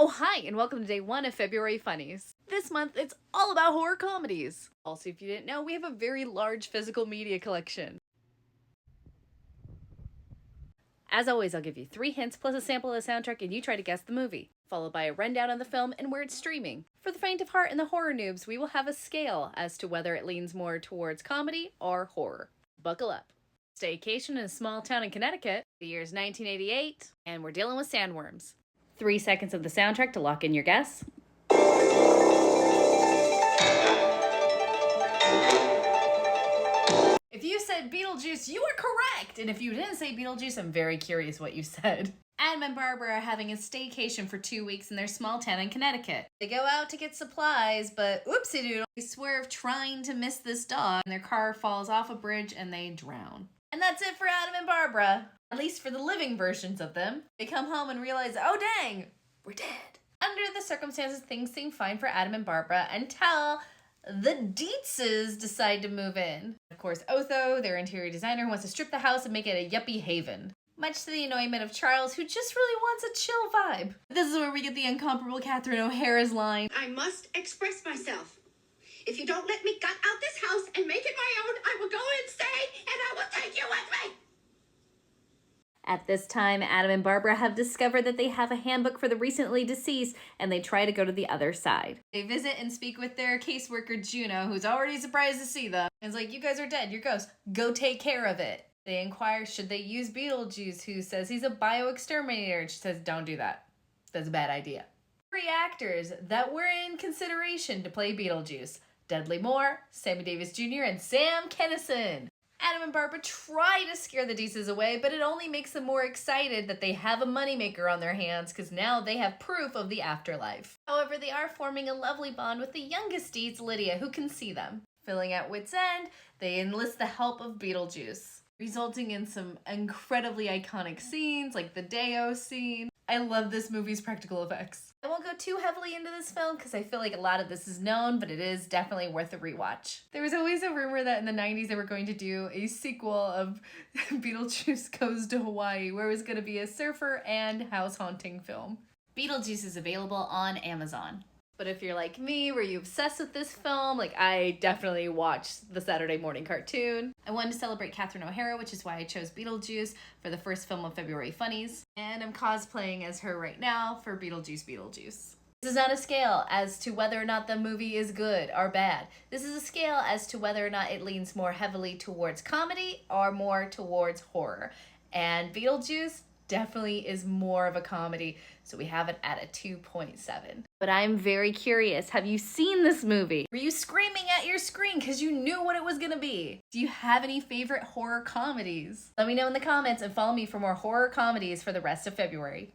Oh, hi, and welcome to day 1 of February Funnies. This month, it's all about horror comedies. Also, if you didn't know, we have a very large physical media collection. As always, I'll give you 3 hints plus a sample of the soundtrack, and you try to guess the movie, followed by a rundown on the film and where it's streaming. For the faint of heart and the horror noobs, we will have a scale as to whether it leans more towards comedy or horror. Buckle up. Staycation in a small town in Connecticut. The year is 1988, and we're dealing with sandworms. 3 seconds of the soundtrack to lock in your guess. If you said Beetlejuice, you are correct! And if you didn't say Beetlejuice, I'm very curious what you said. Adam and Barbara are having a staycation for 2 weeks in their small town in Connecticut. They go out to get supplies, but oopsie doodle, they swerve trying to miss this dog, and their car falls off a bridge and they drown. And that's it for Adam and Barbara. At least for the living versions of them. They come home and realize, oh dang, we're dead. Under the circumstances, things seem fine for Adam and Barbara until the Dietzes decide to move in. Of course, Otho, their interior designer, wants to strip the house and make it a yuppie haven. Much to the annoyment of Charles, who just really wants a chill vibe. This is where we get the incomparable Catherine O'Hara's line. I must express myself. If you don't let me gut out this house and make it my own, I will go and stay, and I will take you with me. At this time, Adam and Barbara have discovered that they have a handbook for the recently deceased, and they try to go to the other side. They visit and speak with their caseworker, Juno, who's already surprised to see them. And is like, you guys are dead, you're ghosts. Go take care of it. They inquire, should they use Beetlejuice, who says he's a bio-exterminator, and she says, don't do that. That's a bad idea. 3 actors that were in consideration to play Beetlejuice. Dudley Moore, Sammy Davis Jr., and Sam Kinison. Adam and Barbara try to scare the Dietzes away, but it only makes them more excited that they have a moneymaker on their hands because now they have proof of the afterlife. However, they are forming a lovely bond with the youngest Dietz, Lydia, who can see them. Feeling at wit's end, they enlist the help of Beetlejuice, resulting in some incredibly iconic scenes like the Deo scene. I love this movie's practical effects. I won't go too heavily into this film because I feel like a lot of this is known, but it is definitely worth a rewatch. There was always a rumor that in the 90s they were going to do a sequel of Beetlejuice Goes to Hawaii, where it was going to be a surfer and house haunting film. Beetlejuice is available on Amazon. But if you're like me, were you obsessed with this film? Like, I definitely watched the Saturday morning cartoon. I wanted to celebrate Catherine O'Hara, which is why I chose Beetlejuice for the first film of February Funnies. And I'm cosplaying as her right now for Beetlejuice. This is not a scale as to whether or not the movie is good or bad. This is a scale as to whether or not it leans more heavily towards comedy or more towards horror. And Beetlejuice definitely is more of a comedy, so we have it at a 2.7. But I'm very curious, have you seen this movie? Were you screaming at your screen because you knew what it was gonna be? Do you have any favorite horror comedies? Let me know in the comments and follow me for more horror comedies for the rest of February.